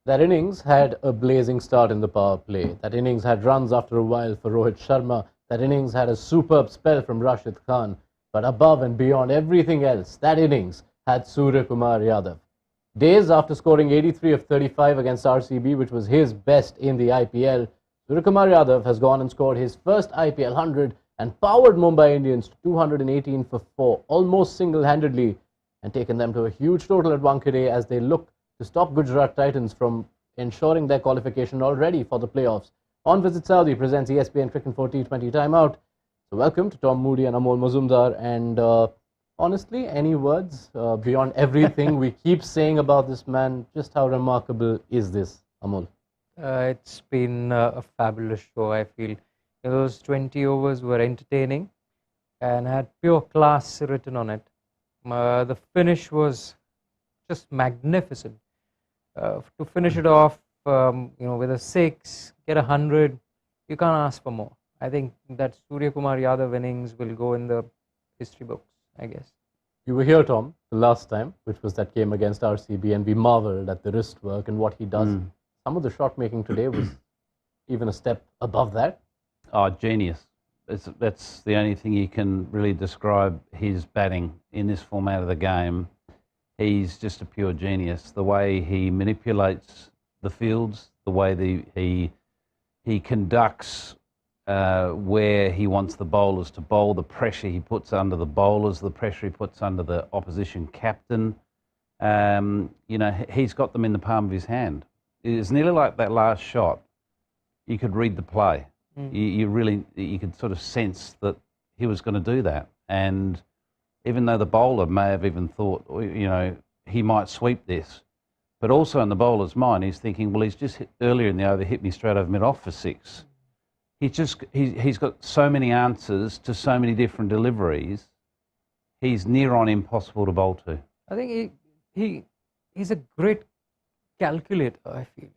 That innings had a blazing start in the power play. That innings had runs after a while for Rohit Sharma. That innings had a superb spell from Rashid Khan. But above and beyond everything else, that innings had Surya Kumar Yadav. Days after scoring 83 of 35 against RCB, which was his best in the IPL, Surya Kumar Yadav has gone and scored his first IPL 100 and powered Mumbai Indians to 218 for 4, almost single-handedly, and taken them to a huge total at Wankhede as they look to stop Gujarat Titans from ensuring their qualification already for the playoffs. On Visit Saudi presents ESPN Cricket for T20 Time Out. So welcome to Tom Moody and Amol Muzumdar. And honestly, any words beyond everything we keep saying about this man? Just how remarkable is this, Amol? It's been a fabulous show, I feel. Those 20 overs were entertaining and had pure class written on it. The finish was just magnificent. To finish it off, with a 6, get 100, you can't ask for more. I think that Surya Kumar Yadav innings will go in the history books, I guess. You were here, Tom, the last time, which was that game against RCB, and we marveled at the wrist work and what he does. Some of the shot making today was even a step above that. Oh, genius. That's the only thing you can really describe his batting in this format of the game. He's just a pure genius. The way he manipulates the fields, the way he conducts where he wants the bowlers to bowl, the pressure he puts under the bowlers, the pressure he puts under the opposition captain. He's got them in the palm of his hand. It's nearly like that last shot. You could read the play. You could sort of sense that he was going to do that. And even though the bowler may have even thought, he might sweep this, but also in the bowler's mind, he's thinking, well, he's just earlier in the over hit me straight over mid-off for 6. He's got so many answers to so many different deliveries. He's near on impossible to bowl to. I think he's a great calculator, I feel.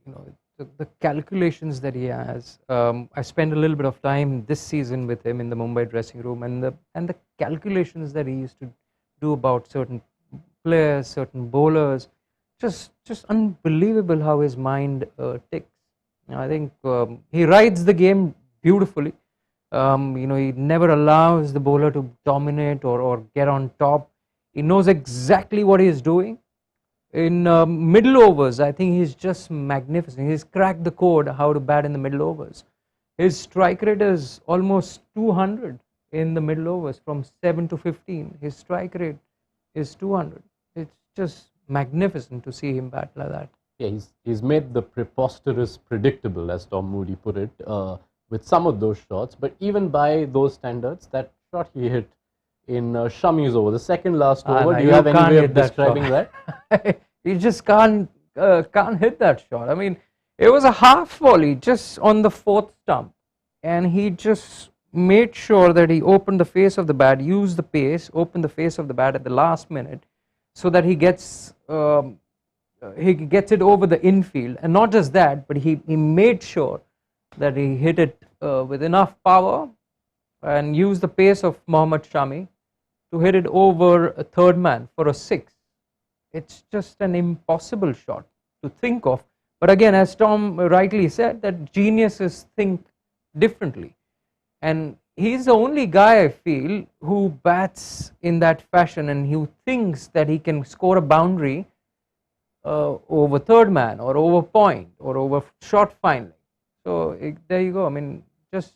The calculations that he has. I spent a little bit of time this season with him in the Mumbai dressing room, and the calculations that he used to do about certain players, certain bowlers, just unbelievable how his mind ticks. I think he rides the game beautifully. He never allows the bowler to dominate or get on top. He knows exactly what he is doing. In middle overs, I think he's just magnificent. He's cracked the code how to bat in the middle overs. His strike rate is almost 200 in the middle overs from 7 to 15. His strike rate is 200. It's just magnificent to see him bat like that. Yeah, he's made the preposterous predictable, as Tom Moody put it, with some of those shots. But even by those standards, that shot he hit in Shami's over, the second last over, do you have any way of describing that? You just can't hit that shot. I mean, it was a half volley just on the 4th stump, and he just made sure that he opened the face of the bat, used the pace, opened the face of the bat at the last minute, so that he gets it over the infield. And not just that, but he made sure that he hit it with enough power and used the pace of Mohammad Shami to hit it over a third man for a 6. It's just an impossible shot to think of. But again, as Tom rightly said, that geniuses think differently. And he's the only guy, I feel, who bats in that fashion and who thinks that he can score a boundary over third man or over point or over short finally. So there you go. I mean, just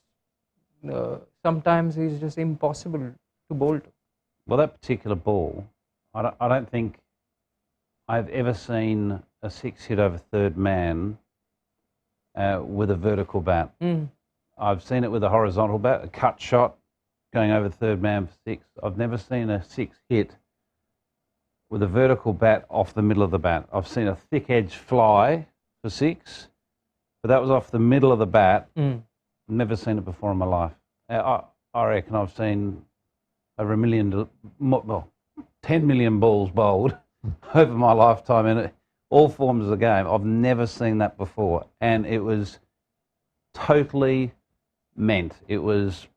sometimes he's just impossible to bowl to. Well, that particular ball, I don't think I've ever seen a 6 hit over third man with a vertical bat. I've seen it with a horizontal bat, a cut shot going over third man for 6. I've never seen a 6 hit with a vertical bat off the middle of the bat. I've seen a thick edge fly for 6, but that was off the middle of the bat. Never seen it before in my life. I reckon I've seen over 10 million balls bowled over my lifetime in all forms of the game. I've never seen that before, and it was totally meant. It was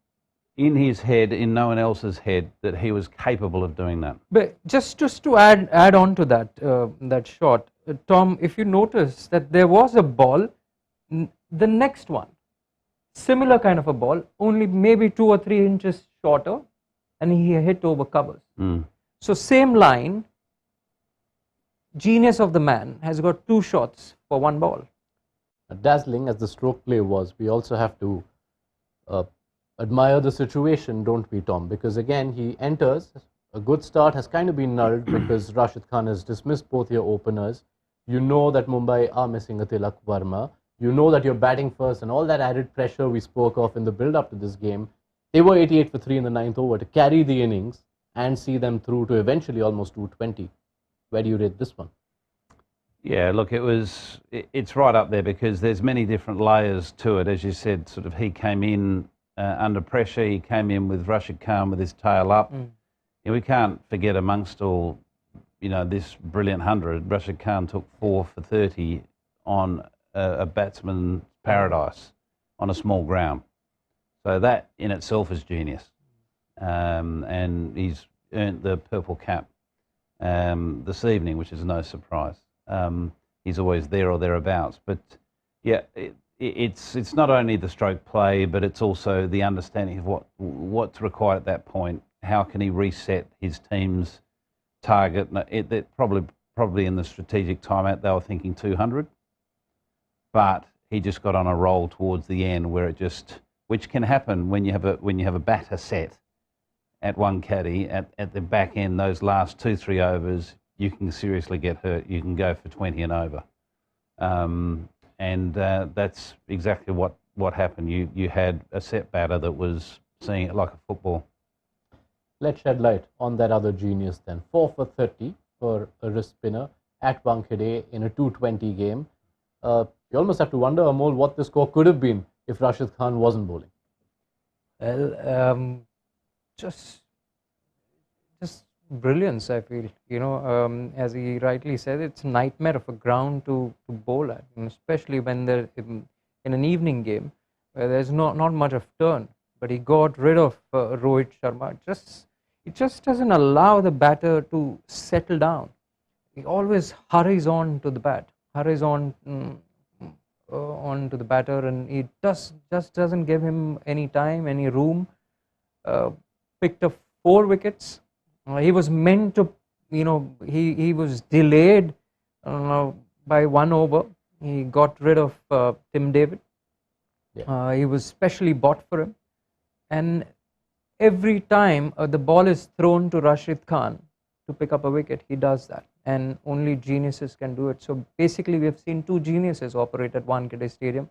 in his head, in no one else's head, that he was capable of doing that. But just to add on to that that shot, Tom, if you notice that there was a ball, the next one, similar kind of a ball, only maybe 2 or 3 inches shorter, and he hit over covers. So same line, genius of the man has got 2 shots for 1 ball. Dazzling as the stroke play was, we also have to admire the situation, don't we, Tom? Because again, he enters, a good start has kind of been nulled because Rashid Khan has dismissed both your openers. You know that Mumbai are missing a Tilak Verma. You know that you're batting first, and all that added pressure we spoke of in the build-up to this game. They were 88 for 3 in the 9th over to carry the innings and see them through to eventually almost 220. Where do you rate this one? Yeah, look, it's right up there because there's many different layers to it. As you said, sort of he came in under pressure. He came in with Rashid Khan with his tail up. We can't forget amongst all, this brilliant 100, Rashid Khan took 4 for 30 on a batsman's paradise on a small ground. So that in itself is genius. And he's earned the purple cap this evening, which is no surprise. He's always there or thereabouts. But yeah, it's not only the stroke play, but it's also the understanding of what's required at that point. How can he reset his team's target? Probably in the strategic timeout they were thinking 200, but he just got on a roll towards the end where which can happen when you have a batter set at Wankhede at the back end. Those last 2-3 overs, you can seriously get hurt. You can go for 20 and over, and that's exactly what happened. You had a set batter that was seeing it like a football. Let's shed light on that other genius then. 4 for 30 for a wrist spinner at Wankhede in a 220 game. You almost have to wonder, Amol, what the score could have been if Rashid Khan wasn't bowling. Well, just brilliance, I feel. As he rightly said, it's a nightmare of a ground to bowl at, especially when they're in an evening game where there's not much of turn. But he got rid of Rohit Sharma. It just doesn't allow the batter to settle down. He always hurries on to the bat, hurries on to the batter, and it just doesn't give him any time, any room. Picked up 4 wickets. He was meant to, he was delayed by 1 over. He got rid of Tim David. Yeah. He was specially bought for him. And every time the ball is thrown to Rashid Khan to pick up a wicket, he does that. And only geniuses can do it. So basically, we have seen 2 geniuses operate at Wankhede Stadium,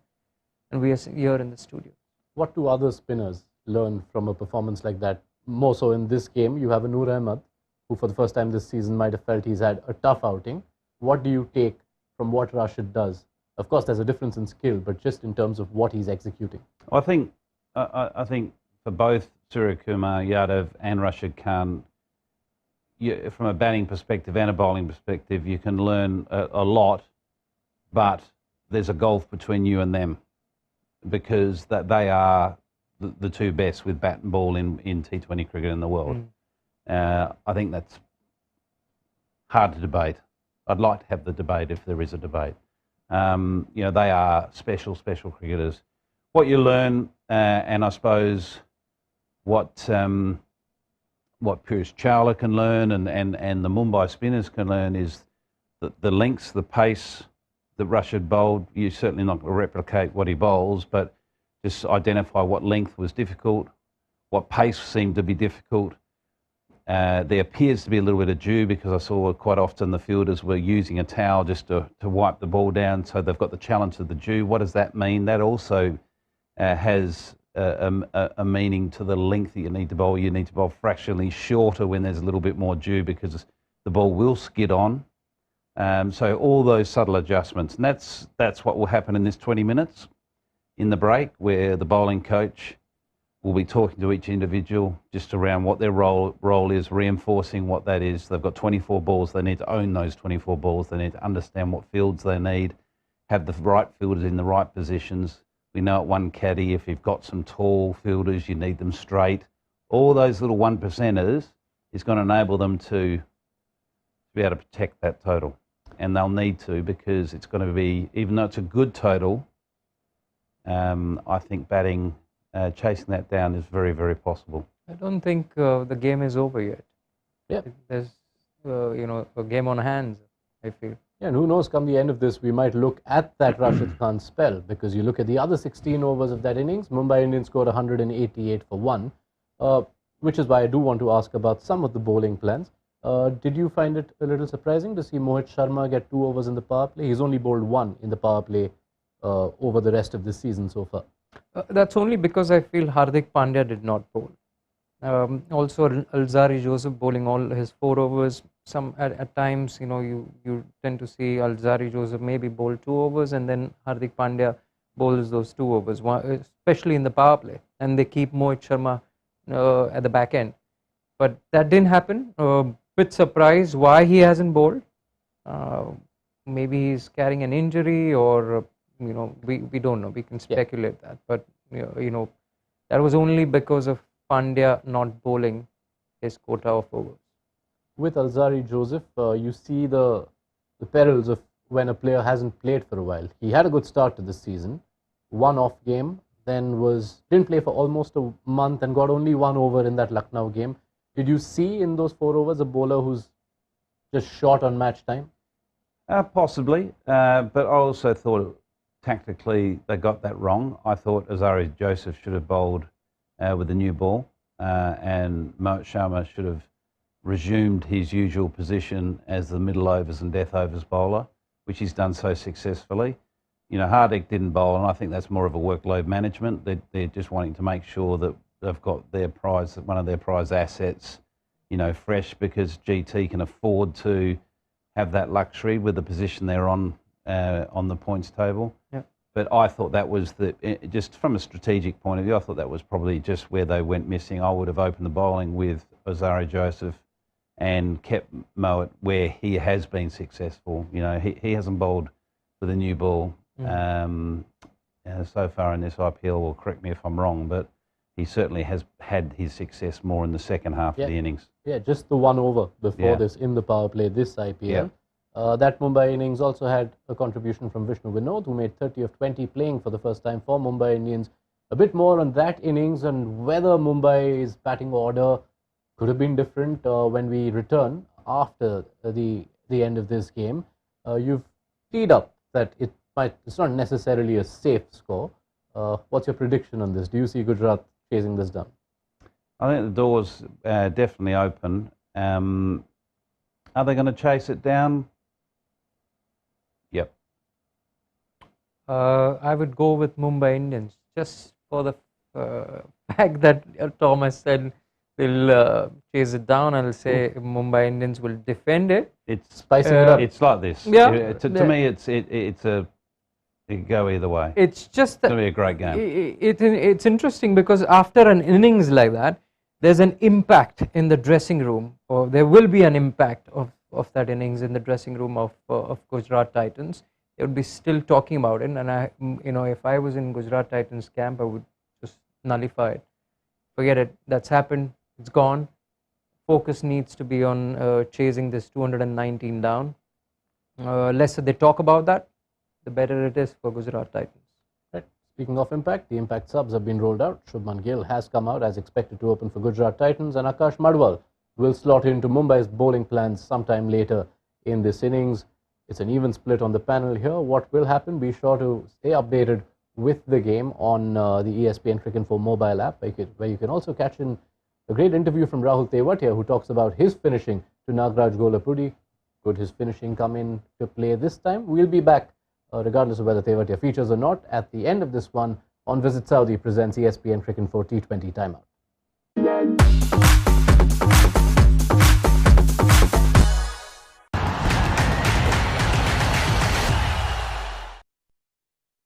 and we are here in the studio. What do other spinners learn from a performance like that? More so in this game, you have a Noor Ahmed, who for the first time this season might have felt he's had a tough outing. What do you take from what Rashid does? Of course, there's a difference in skill, but just in terms of what he's executing. I think for both Surya Yadav and Rashid Khan, from a batting perspective and a bowling perspective, you can learn a lot, but there's a gulf between you and them because that they are the 2 best with bat and ball in T20 cricket in the world. I think that's hard to debate. I'd like to have the debate if there is a debate. They are special cricketers. What you learn, and I suppose what Piyush Chawla can learn and the Mumbai spinners can learn is the lengths, the pace that Rashid bowled. You're certainly not going to replicate what he bowls, but just identify what length was difficult, what pace seemed to be difficult. There appears to be a little bit of dew because I saw quite often the fielders were using a towel just to wipe the ball down, so they've got the challenge of the dew. What does that mean? That also has a meaning to the length that you need to bowl. You need to bowl fractionally shorter when there's a little bit more dew because the ball will skid on. So all those subtle adjustments, and that's what will happen in this 20 minutes in the break, where the bowling coach will be talking to each individual just around what their role is, reinforcing what that is. They've got 24 balls. They need to own those 24 balls. They need to understand what fields they need, have the right fielders in the right positions. We know at Wankhede, if you've got some tall fielders, you need them straight. All those little 1%ers is going to enable them to be able to protect that total. And they'll need to, because it's going to be, even though it's a good total, I think batting, chasing that down is very, very possible. I don't think the game is over yet. Yeah. There's, a game on hands, I feel. Yeah, and who knows, come the end of this, we might look at that Rashid Khan spell, because you look at the other 16 overs of that innings, Mumbai Indians scored 188 for 1, which is why I do want to ask about some of the bowling plans. Did you find it a little surprising to see Mohit Sharma get 2 overs in the power play? He's only bowled 1 in the power play over the rest of this season so far. That's only because I feel Hardik Pandya did not bowl. Also, Alzari Joseph bowling all his 4 overs. Some at times, you tend to see Alzari Joseph maybe bowl 2 overs, and then Hardik Pandya bowls those 2 overs, especially in the power play, and they keep Mohit Sharma at the back end. But that didn't happen. Bit surprised why he hasn't bowled. Maybe he's carrying an injury, or we don't know. We can speculate that, but that was only because of Pandya not bowling his quota of overs. With Alzari Joseph, you see the perils of when a player hasn't played for a while. He had a good start to this season, 1 off game, then didn't play for almost a month and got only 1 over in that Lucknow game. Did you see in those 4 overs a bowler who's just short on match time? Possibly, but I also thought tactically they got that wrong. I thought Alzari Joseph should have bowled with the new ball, and Mohit Sharma should have resumed his usual position as the middle overs and death overs bowler, which he's done so successfully. Hardik didn't bowl, and I think that's more of a workload management. They're just wanting to make sure that they've got their prize, one of their prize assets, fresh, because GT can afford to have that luxury with the position they're on the points table. Yeah. But I thought that was just from a strategic point of view, I thought that was probably just where they went missing. I would have opened the bowling with Alzari Joseph and kept Mohit where he has been successful. He hasn't bowled with a new ball so far in this IPL. Well, correct me if I'm wrong, but he certainly has had his success more in the second half of the innings. Yeah, just the 1 over before this in the power play this IPL. That Mumbai innings also had a contribution from Vishnu Vinod, who made 30 of 20 playing for the first time for Mumbai Indians. A bit more on that innings and whether Mumbai's batting order could have been different when we return after the end of this game. You've teed up that it's not necessarily a safe score. What's your prediction on this? Do you see Gujarat chasing this down? I think the door's definitely open. Are they going to chase it down? Yep. I would go with Mumbai Indians, just for the fact that Thomas said they'll chase it down. I'll say Mumbai Indians will defend it. It's spicing it up. It's like this. Yeah. To me, it could go either way. It's just It's going to be a great game. It's interesting because after an innings like that, there's an impact in the dressing room, or there will be an impact of that innings in the dressing room of Gujarat Titans. They would be still talking about it, and if I was in Gujarat Titans camp, I would just nullify it. Forget it. That's happened. It's gone. Focus needs to be on chasing this 219 down. Less they talk about that, the better it is for Gujarat Titans. Right. Speaking of impact, the impact subs have been rolled out. Shubman Gill has come out as expected to open for Gujarat Titans, and Akash Madwal will slot into Mumbai's bowling plans sometime later in this innings. It's an even split on the panel here. What will happen? Be sure to stay updated with the game on the ESPN Cricket 4 mobile app, where you can also catch in a great interview from Rahul Tewatia, who talks about his finishing to Nagraj Golapudi. Could his finishing come in to play this time? We'll be back, regardless of whether Tewatia features or not, at the end of this one on Visit Saudi presents ESPN Cricket 4 T20 Timeout.